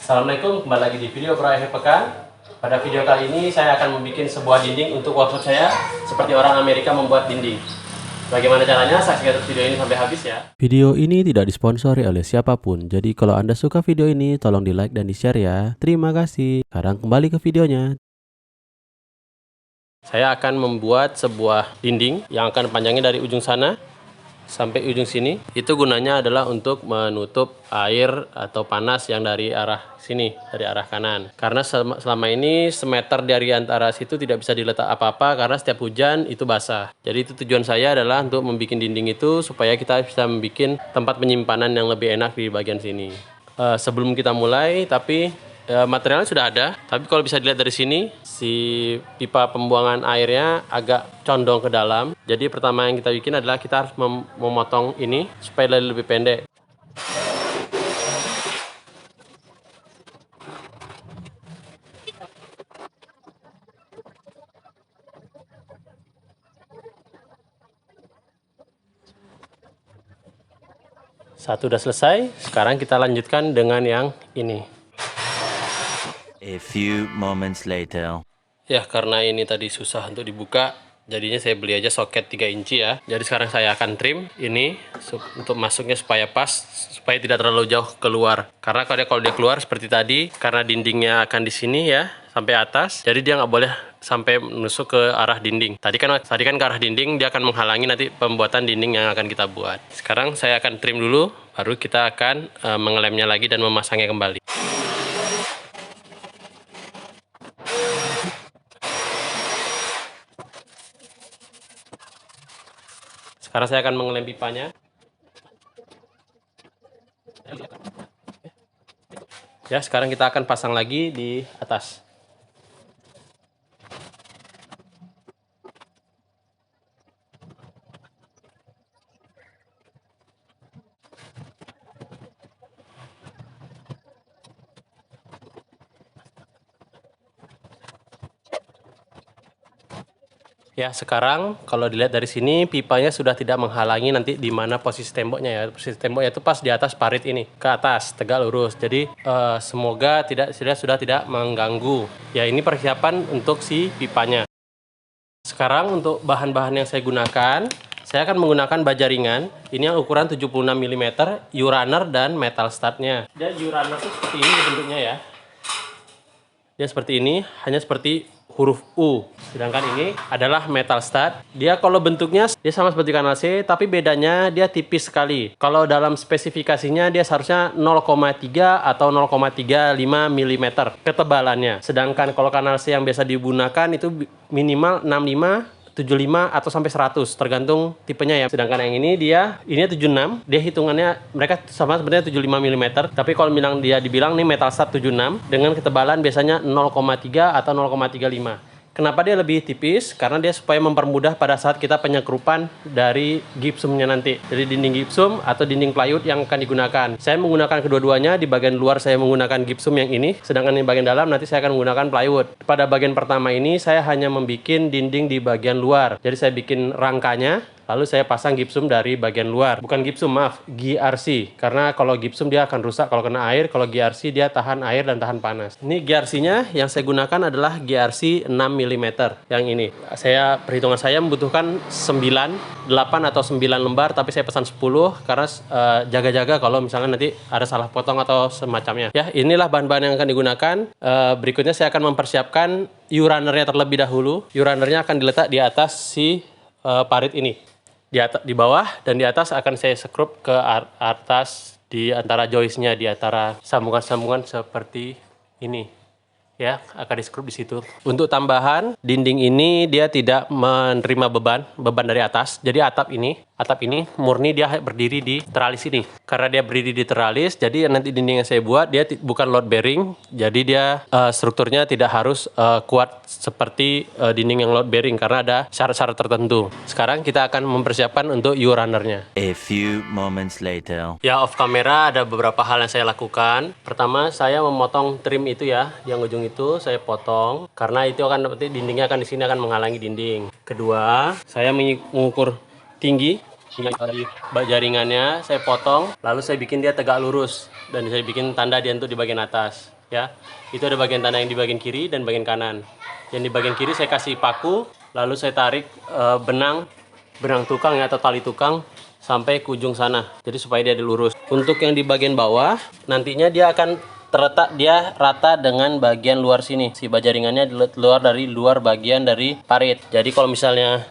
Assalamualaikum, kembali lagi di video Pro Akhir Pekan. Pada video kali ini saya akan membuat sebuah dinding untuk workshop saya, seperti orang Amerika membuat dinding. Bagaimana caranya? Saksikan video ini sampai habis ya. Video ini tidak disponsori oleh siapapun, jadi kalau Anda suka video ini tolong di like dan di share ya. Terima kasih. Sekarang kembali ke videonya. Saya akan membuat sebuah dinding yang akan panjangnya dari ujung sana sampai ujung sini. Itu gunanya adalah untuk menutup air atau panas yang dari arah sini, dari arah kanan. Karena selama ini semeter dari antara situ tidak bisa diletak apa-apa karena setiap hujan itu basah. Jadi itu tujuan saya adalah untuk membuat dinding itu supaya kita bisa membuat tempat penyimpanan yang lebih enak di bagian sini. Sebelum kita mulai, materialnya sudah ada, tapi kalau bisa dilihat dari sini, si pipa pembuangan airnya agak condong ke dalam. Jadi pertama yang kita bikin adalah kita harus memotong ini supaya lebih pendek. Satu udah selesai, sekarang kita lanjutkan dengan yang ini. A few moments later. Ya, karena ini tadi susah untuk dibuka, jadinya saya beli aja soket 3 inci ya. Jadi sekarang saya akan trim ini untuk masuknya supaya pas, supaya tidak terlalu jauh keluar. Karena kalau dia keluar seperti tadi, karena dindingnya akan di sini ya, sampai atas, jadi dia nggak boleh sampai menusuk ke arah dinding. Tadi kan ke arah dinding, dia akan menghalangi nanti pembuatan dinding yang akan kita buat. Sekarang saya akan trim dulu, baru kita akan mengelemnya lagi dan memasangnya kembali. Sekarang saya akan mengelem pipanya. Ya, sekarang kita akan pasang lagi di atas. Ya, sekarang kalau dilihat dari sini pipanya sudah tidak menghalangi nanti di mana posisi temboknya ya. Posisi temboknya itu pas di atas parit ini, ke atas, tegak lurus. Jadi semoga sudah tidak mengganggu. Ya, ini persiapan untuk si pipanya. Sekarang untuk bahan-bahan yang saya gunakan, saya akan menggunakan baja ringan. Ini yang ukuran 76 mm, U-runner dan metal studnya. Dan U-runner itu seperti ini bentuknya ya. Dia seperti ini, hanya seperti huruf U. Sedangkan ini adalah metal stud. Dia kalau bentuknya dia sama seperti kanal C, tapi bedanya dia tipis sekali. Kalau dalam spesifikasinya dia seharusnya 0,3 atau 0,35 mm ketebalannya. Sedangkan kalau kanal C yang biasa digunakan itu minimal 65, 75 atau sampai 100 tergantung tipenya ya. Sedangkan yang ini ini 76, dia hitungannya mereka sama sebenarnya 75 mm, tapi kalau dibilang nih metal stud 76 dengan ketebalan biasanya 0,3 atau 0,35. Kenapa dia lebih tipis? Karena dia supaya mempermudah pada saat kita penyekrupan dari gipsumnya nanti. Jadi dinding gipsum atau dinding plywood yang akan digunakan. Saya menggunakan kedua-duanya. Di bagian luar saya menggunakan gipsum yang ini, sedangkan di bagian dalam nanti saya akan menggunakan plywood. Pada bagian pertama ini saya hanya membuat dinding di bagian luar. Jadi saya bikin rangkanya, lalu saya pasang gipsum dari bagian luar. Bukan gipsum, maaf, GRC. Karena kalau gipsum dia akan rusak kalau kena air, kalau GRC dia tahan air dan tahan panas. Ini GRC-nya yang saya gunakan adalah GRC 6 mm. Yang ini. Perhitungan saya membutuhkan 9, 8 atau 9 lembar, tapi saya pesan 10 karena jaga-jaga kalau misalnya nanti ada salah potong atau semacamnya. Ya, inilah bahan-bahan yang akan digunakan. Berikutnya saya akan mempersiapkan U-runner-nya terlebih dahulu. U-runner-nya akan diletak di atas si parit ini. Di bawah dan di atas akan saya sekrup ke atas di antara joistnya, di antara sambungan-sambungan seperti ini. Ya, akan di-skrup di situ. Untuk tambahan, dinding ini dia tidak menerima beban dari atas. Jadi atap ini murni dia berdiri di teralis ini. Karena dia berdiri di teralis, jadi nanti dinding yang saya buat dia bukan load bearing. Jadi dia strukturnya tidak harus kuat seperti dinding yang load bearing karena ada syarat-syarat tertentu. Sekarang kita akan mempersiapkan untuk U-runner-nya. A few moments later. Ya, off kamera ada beberapa hal yang saya lakukan. Pertama, saya memotong trim itu ya, yang ujung itu saya potong karena itu akan nanti dindingnya akan di sini akan menghalangi dinding. Kedua, saya mengukur tinggi dari jaringannya, saya potong, lalu saya bikin dia tegak lurus dan saya bikin tanda dia untuk di bagian atas. ya. Itu ada bagian tanah yang di bagian kiri dan bagian kanan. Yang di bagian kiri saya kasih paku, lalu saya tarik benang tukang ya, atau tali tukang sampai ke ujung sana. Jadi supaya dia lurus. Untuk yang di bagian bawah, nantinya dia akan terletak dia rata dengan bagian luar sini. Si baja ringannya luar bagian dari parit. Jadi kalau misalnya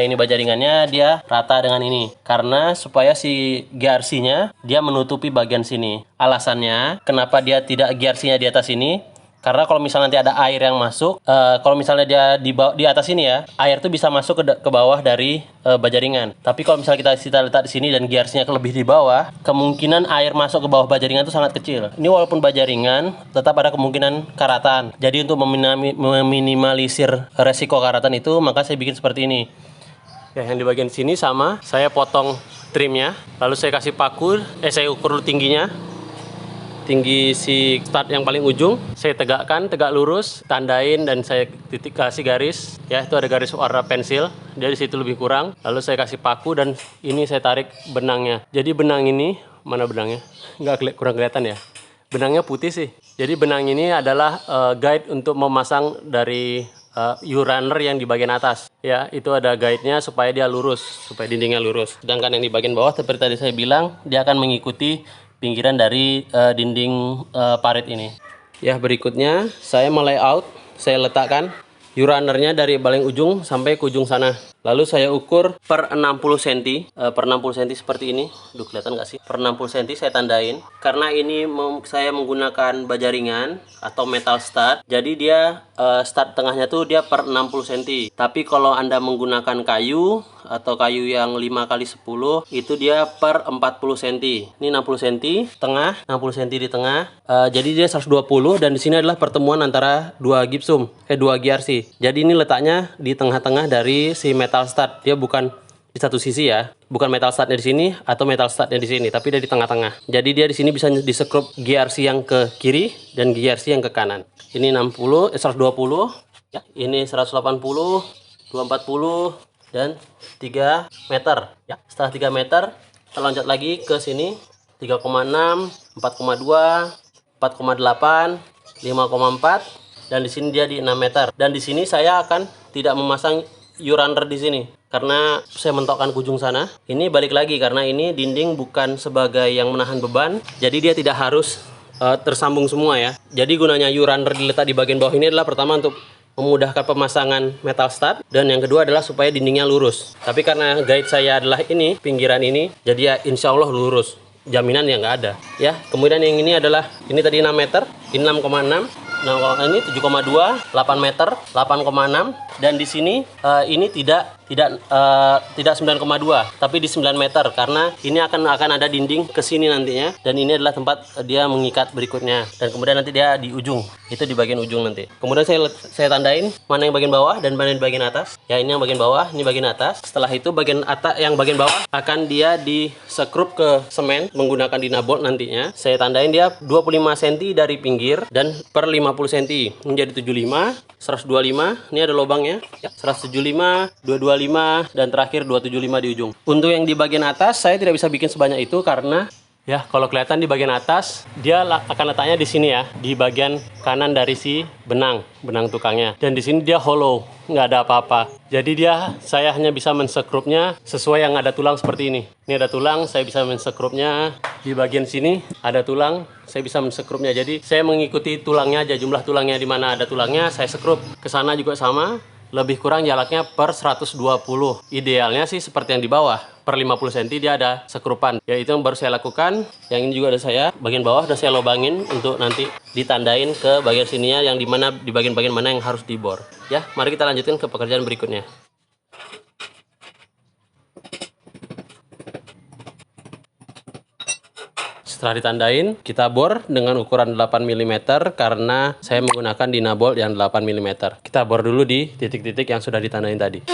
ini baja ringannya, dia rata dengan ini. Karena supaya si GRC-nya dia menutupi bagian sini. Alasannya kenapa dia tidak GRC-nya di atas ini? Karena kalau misalnya nanti ada air yang masuk, kalau misalnya dia di atas ini ya, air tuh bisa masuk ke bawah dari baja ringan. Tapi kalau misalnya kita letak di sini dan gearsnya lebih di bawah, kemungkinan air masuk ke bawah baja ringan itu sangat kecil. Ini walaupun baja ringan, tetap ada kemungkinan karatan. Jadi untuk meminimalisir resiko karatan itu, maka saya bikin seperti ini. Ya, yang di bagian sini sama, saya potong trimnya, lalu saya kasih paku, saya ukur tingginya. Tinggi si start yang paling ujung, saya tegak lurus, tandain dan saya kasih garis. Ya, itu ada garis warna pensil, dia di situ lebih kurang. Lalu saya kasih paku dan ini saya tarik benangnya. Jadi benang ini, mana benangnya? Kurang kelihatan ya. Benangnya putih sih. Jadi benang ini adalah guide untuk memasang dari U-runner yang di bagian atas. Ya, itu ada guide-nya supaya dia lurus, supaya dindingnya lurus. Sedangkan yang di bagian bawah seperti tadi saya bilang, dia akan mengikuti pinggiran dari dinding parit ini. Ya, berikutnya saya layout, saya letakkan U-runner-nya dari paling ujung sampai ke ujung sana. Lalu saya ukur per 60 cm, per 60 cm seperti ini. Duh, kelihatan nggak sih? Per 60 cm saya tandain. Karena ini saya menggunakan baja ringan atau metal stud, jadi dia stud tengahnya tuh dia per 60 cm. Tapi kalau Anda menggunakan kayu atau kayu yang 5x10, itu dia per 40 cm. Ini 60 cm tengah, 60 cm di tengah. Jadi dia 120 dan di sini adalah pertemuan antara dua GRC. Jadi ini letaknya di tengah-tengah dari si metal stud. Dia bukan di satu sisi ya. Bukan metal studnya di sini atau metal studnya di sini, tapi dia di tengah-tengah. Jadi dia di sini bisa disekrup GRC yang ke kiri dan GRC yang ke kanan. Ini 120 ya. Ini 180, 240 dan 3 meter ya. Setelah 3 meter kita loncat lagi ke sini 3,6, 4,2, 4,8, 5,4 dan di sini dia di 6 meter. Dan di sini saya akan tidak memasang U-runner di sini karena saya mentokkan ke ujung sana. Ini balik lagi karena ini dinding bukan sebagai yang menahan beban, jadi dia tidak harus tersambung semua ya. Jadi gunanya U-runner diletak di bagian bawah ini adalah pertama untuk memudahkan pemasangan metal stud dan yang kedua adalah supaya dindingnya lurus. Tapi karena guide saya adalah ini, pinggiran ini, jadi ya insya Allah lurus. Jaminan ya nggak ada ya. Kemudian yang ini adalah, ini tadi 6 meter, ini 6,6, nah ini 7,2, 8 meter, 8,6 dan di sini ini tidak 9,2 tapi di 9 meter karena ini akan ada dinding ke sini nantinya dan ini adalah tempat dia mengikat berikutnya dan kemudian nanti dia di ujung, itu di bagian ujung nanti. Kemudian saya tandain mana yang bagian bawah dan mana yang bagian atas. Ya, ini yang bagian bawah, ini bagian atas. Setelah itu bagian atas, yang bagian bawah akan dia disekrup ke semen menggunakan dinabolt nantinya. Saya tandain dia 25 cm dari pinggir dan per 50 cm menjadi 75, 125. Ini ada lubangnya ya, 175, 225 dan terakhir 275 di ujung. Untuk yang di bagian atas saya tidak bisa bikin sebanyak itu karena ya, kalau kelihatan di bagian atas dia akan letaknya di sini ya, di bagian kanan dari si benang tukangnya. Dan di sini dia hollow, nggak ada apa-apa. Jadi saya hanya bisa mensekrupnya sesuai yang ada tulang seperti ini. Ini ada tulang, saya bisa mensekrupnya. Di bagian sini ada tulang, saya bisa mensekrupnya. Jadi saya mengikuti tulangnya aja, jumlah tulangnya di mana ada tulangnya saya sekrup. Ke sana juga sama. Lebih kurang jaraknya per 120. Idealnya sih seperti yang di bawah, per 50 cm dia ada sekrupan. Ya, itu yang baru saya lakukan. Yang ini juga ada saya, bagian bawah udah saya lubangin untuk nanti ditandain ke bagian sininya yang dimana di bagian-bagian mana yang harus dibor. Ya, mari kita lanjutkan ke pekerjaan berikutnya. Setelah ditandain, kita bor dengan ukuran 8 mm karena saya menggunakan dinabolt yang 8 mm. Kita bor dulu di titik-titik yang sudah ditandain tadi.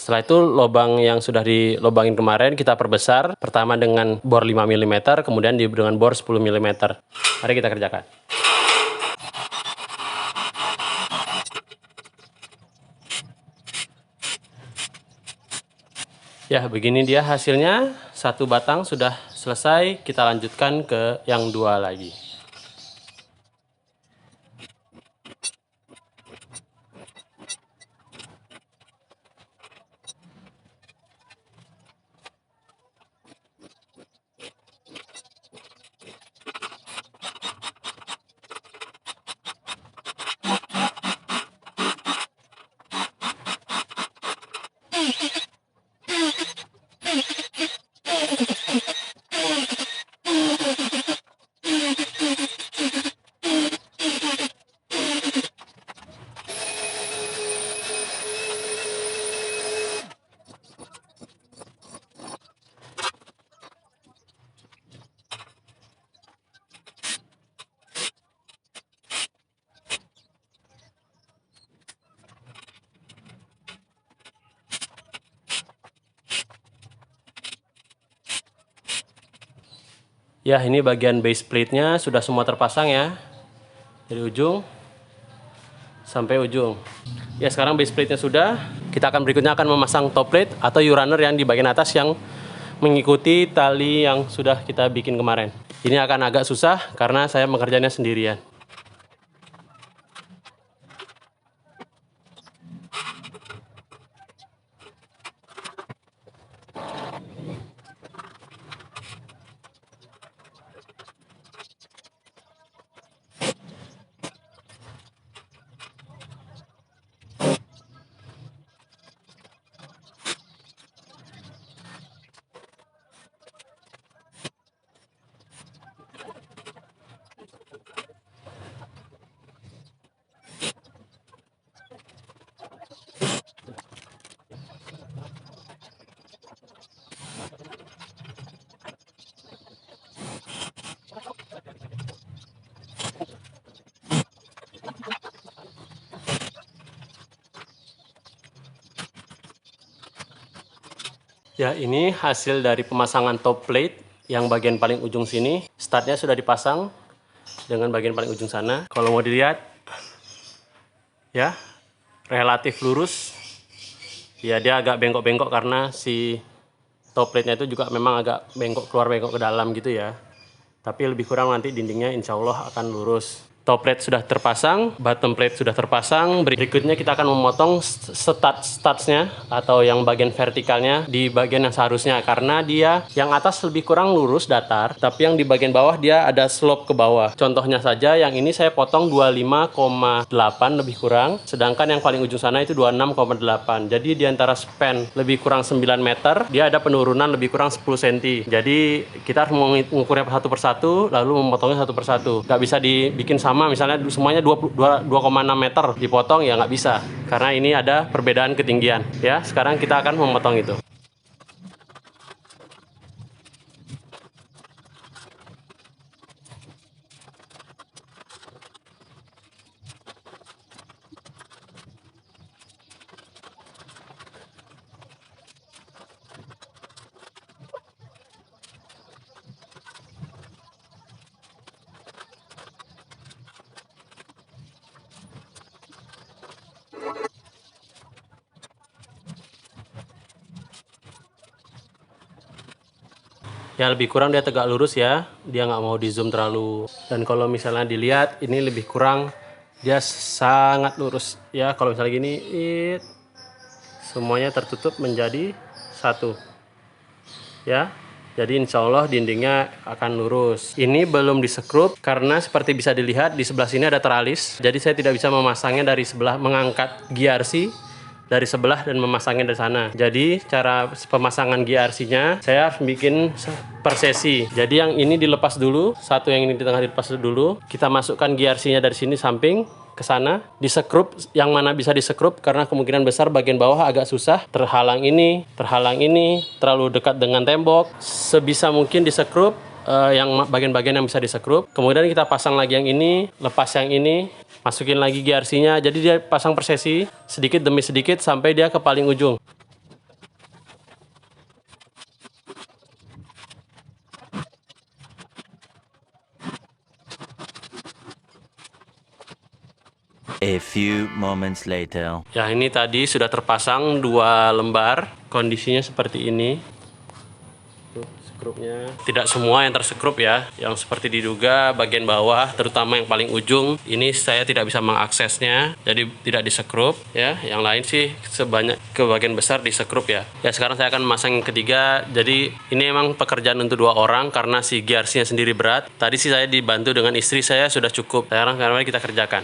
Setelah itu lubang yang sudah dilobangin kemarin kita perbesar. Pertama dengan bor 5 mm, kemudian dengan bor 10 mm. Mari kita kerjakan. Ya, begini dia hasilnya. Satu batang sudah selesai, kita lanjutkan ke yang dua lagi. Ya, ini bagian base plate-nya sudah semua terpasang ya. Dari ujung sampai ujung. Ya, sekarang base plate-nya sudah. Kita akan berikutnya akan memasang top plate atau U-runner yang di bagian atas yang mengikuti tali yang sudah kita bikin kemarin. Ini akan agak susah karena saya mengerjanya sendirian. Ya, ini hasil dari pemasangan top plate yang bagian paling ujung sini. Startnya sudah dipasang dengan bagian paling ujung sana. Kalau mau dilihat, ya, relatif lurus. Ya, dia agak bengkok-bengkok karena si top plate-nya itu juga memang agak bengkok, keluar bengkok ke dalam gitu ya. Tapi lebih kurang nanti dindingnya insya Allah akan lurus. Top plate sudah terpasang, bottom plate sudah terpasang. Berikutnya kita akan memotong studs-nya atau yang bagian vertikalnya di bagian yang seharusnya, karena dia yang atas lebih kurang lurus datar, tapi yang di bagian bawah dia ada slope ke bawah. Contohnya saja yang ini saya potong 25,8 lebih kurang, sedangkan yang paling ujung sana itu 26,8. Jadi di antara span lebih kurang 9 meter, dia ada penurunan lebih kurang 10 cm. Jadi kita harus mengukurnya satu persatu, lalu memotongnya satu persatu. Nggak bisa dibikin sama, misalnya semuanya 2,6 meter dipotong, ya nggak bisa, karena ini ada perbedaan ketinggian. Ya, sekarang kita akan memotong itu. Ya, lebih kurang dia tegak lurus ya, dia nggak mau di zoom terlalu. Dan kalau misalnya dilihat ini lebih kurang dia sangat lurus ya. Kalau misalnya gini, semuanya tertutup menjadi satu ya. Jadi insya Allah dindingnya akan lurus. Ini belum disekrup karena seperti bisa dilihat di sebelah sini ada teralis. Jadi saya tidak bisa memasangnya dari sebelah, mengangkat GRC dari sebelah dan memasangnya dari sana. Jadi cara pemasangan GRC-nya saya harus bikin per sesi. Jadi yang ini dilepas dulu, satu yang ini di tengah dilepas dulu. Kita masukkan GRC-nya dari sini samping ke sana, disekrup yang mana bisa disekrup karena kemungkinan besar bagian bawah agak susah, terhalang ini, terlalu dekat dengan tembok. Sebisa mungkin disekrup yang bagian-bagian yang bisa disekrup. Kemudian kita pasang lagi yang ini, lepas yang ini, masukin lagi GRC-nya. Jadi dia pasang per sesi sedikit demi sedikit sampai dia ke paling ujung. A few moments later. Ya, ini tadi sudah terpasang 2 lembar. Kondisinya seperti ini. Tuh, skrupnya. Tidak semua yang tersekrup ya. Yang seperti diduga bagian bawah, terutama yang paling ujung, ini saya tidak bisa mengaksesnya. Jadi tidak disekrup ya. Yang lain sih kebagian besar disekrup ya. Ya, sekarang saya akan memasang yang ketiga. Jadi ini emang pekerjaan untuk 2 orang karena si gearsnya sendiri berat. Tadi sih saya dibantu dengan istri saya sudah cukup. Sekarang mari kita kerjakan.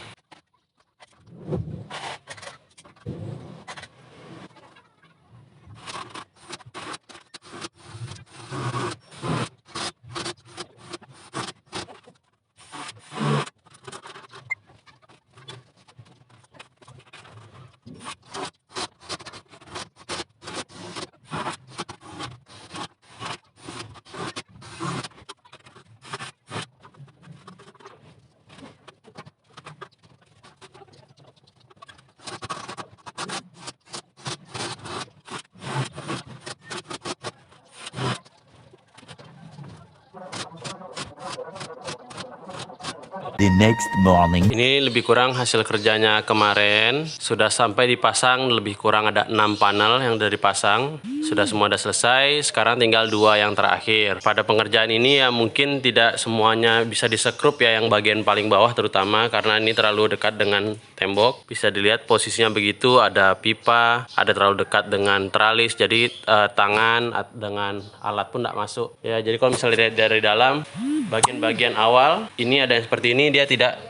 The next morning. Ini lebih kurang hasil kerjanya kemarin. Sudah sampai dipasang, lebih kurang ada 6 panel yang sudah dipasang. Sudah semua sudah selesai, sekarang tinggal 2 yang terakhir. Pada pengerjaan ini ya mungkin tidak semuanya bisa disekrup ya, yang bagian paling bawah terutama karena ini terlalu dekat dengan tembok. Bisa dilihat posisinya begitu, ada pipa, ada terlalu dekat dengan tralis, jadi tangan dengan alat pun tidak masuk. Ya, jadi kalau misalnya dari dalam, bagian-bagian awal ini ada yang seperti ini, dia tidak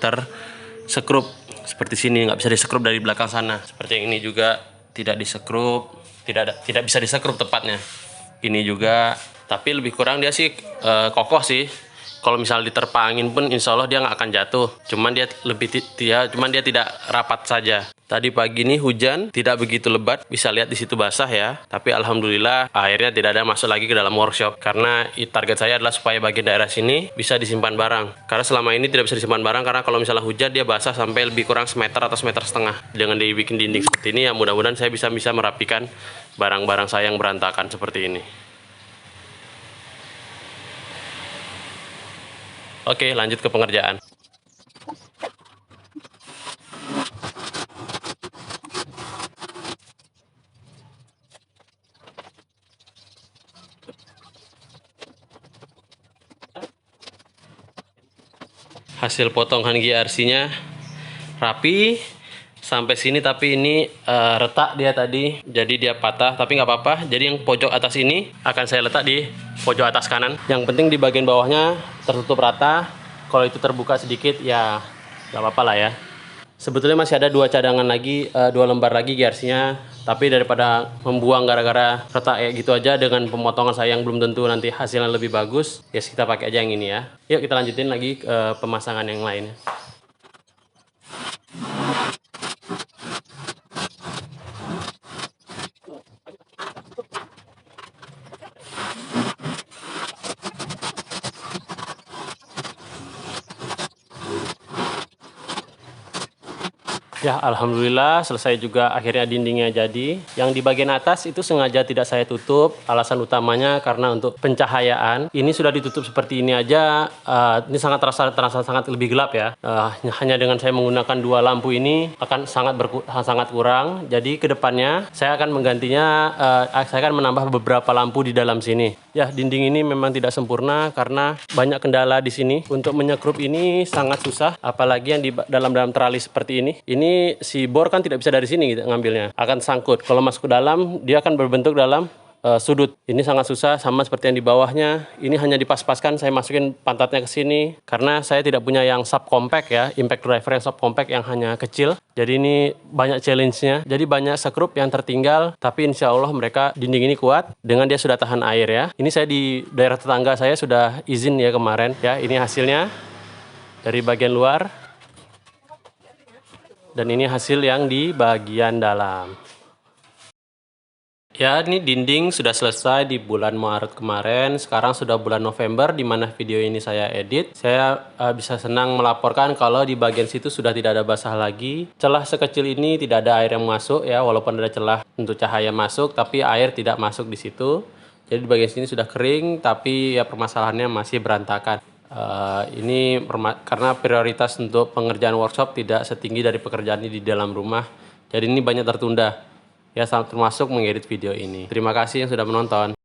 tersekrup seperti sini, nggak bisa disekrup dari belakang sana. Seperti yang ini juga tidak disekrup, tidak bisa disekrup tepatnya. Ini juga, tapi lebih kurang dia sih kokoh sih. Kalau misal diterpa angin pun insya Allah dia nggak akan jatuh. Cuman dia tidak rapat saja. Tadi pagi ini hujan, tidak begitu lebat, bisa lihat di situ basah ya. Tapi alhamdulillah airnya tidak ada masuk lagi ke dalam workshop. Karena target saya adalah supaya bagian daerah sini bisa disimpan barang. Karena selama ini tidak bisa disimpan barang karena kalau misalnya hujan dia basah sampai lebih kurang semeter atau semeter setengah. Dengan dibikin dinding seperti ini ya mudah-mudahan saya bisa merapikan barang-barang saya yang berantakan seperti ini. Oke, lanjut ke pengerjaan. Hasil potongan GRC-nya rapi sampai sini, tapi ini retak dia tadi, jadi dia patah, tapi nggak apa-apa. Jadi yang pojok atas ini akan saya letak di pojok atas kanan. Yang penting di bagian bawahnya tertutup rata. Kalau itu terbuka sedikit ya nggak apa-apa lah ya. Sebetulnya masih ada 2 cadangan lagi, 2 lembar lagi GRC-nya, tapi daripada membuang gara-gara retak kayak gitu aja dengan pemotongan saya yang belum tentu nanti hasilnya lebih bagus, ya kita pakai aja yang ini ya. Yuk kita lanjutin lagi ke pemasangan yang lainnya. Ya, alhamdulillah selesai juga akhirnya dindingnya jadi. Yang di bagian atas itu sengaja tidak saya tutup. Alasan utamanya karena untuk pencahayaan. Ini sudah ditutup seperti ini aja. Ini terasa sangat lebih gelap ya. Hanya dengan saya menggunakan 2 lampu ini akan sangat kurang. Jadi kedepannya saya akan menggantinya. Saya akan menambah beberapa lampu di dalam sini. Ya, dinding ini memang tidak sempurna karena banyak kendala di sini. Untuk menyekrup ini sangat susah, apalagi yang di dalam tralis seperti ini. Ini si bor kan tidak bisa dari sini gitu ngambilnya, akan sangkut. Kalau masuk ke dalam, dia akan berbentuk dalam sudut. Ini sangat susah, sama seperti yang di bawahnya. Ini hanya dipas-paskan, saya masukin pantatnya ke sini karena saya tidak punya yang subcompact ya, impact driver yang subcompact yang hanya kecil. Jadi ini banyak challenge-nya. Jadi banyak sekrup yang tertinggal, tapi insya Allah mereka dinding ini kuat dengan dia sudah tahan air ya. Ini saya di daerah tetangga saya sudah izin ya kemarin ya. Ini hasilnya dari bagian luar. Dan ini hasil yang di bagian dalam. Ya, ini dinding sudah selesai di bulan Maret kemarin. Sekarang sudah bulan November, di mana video ini saya edit. Saya bisa senang melaporkan kalau di bagian situ sudah tidak ada basah lagi. Celah sekecil ini tidak ada air yang masuk ya, walaupun ada celah untuk cahaya masuk, tapi air tidak masuk di situ. Jadi di bagian sini sudah kering, tapi ya permasalahannya masih berantakan. Karena prioritas untuk pengerjaan workshop tidak setinggi dari pekerjaan di dalam rumah, jadi ini banyak tertunda ya, termasuk mengedit video ini. Terima kasih yang sudah menonton.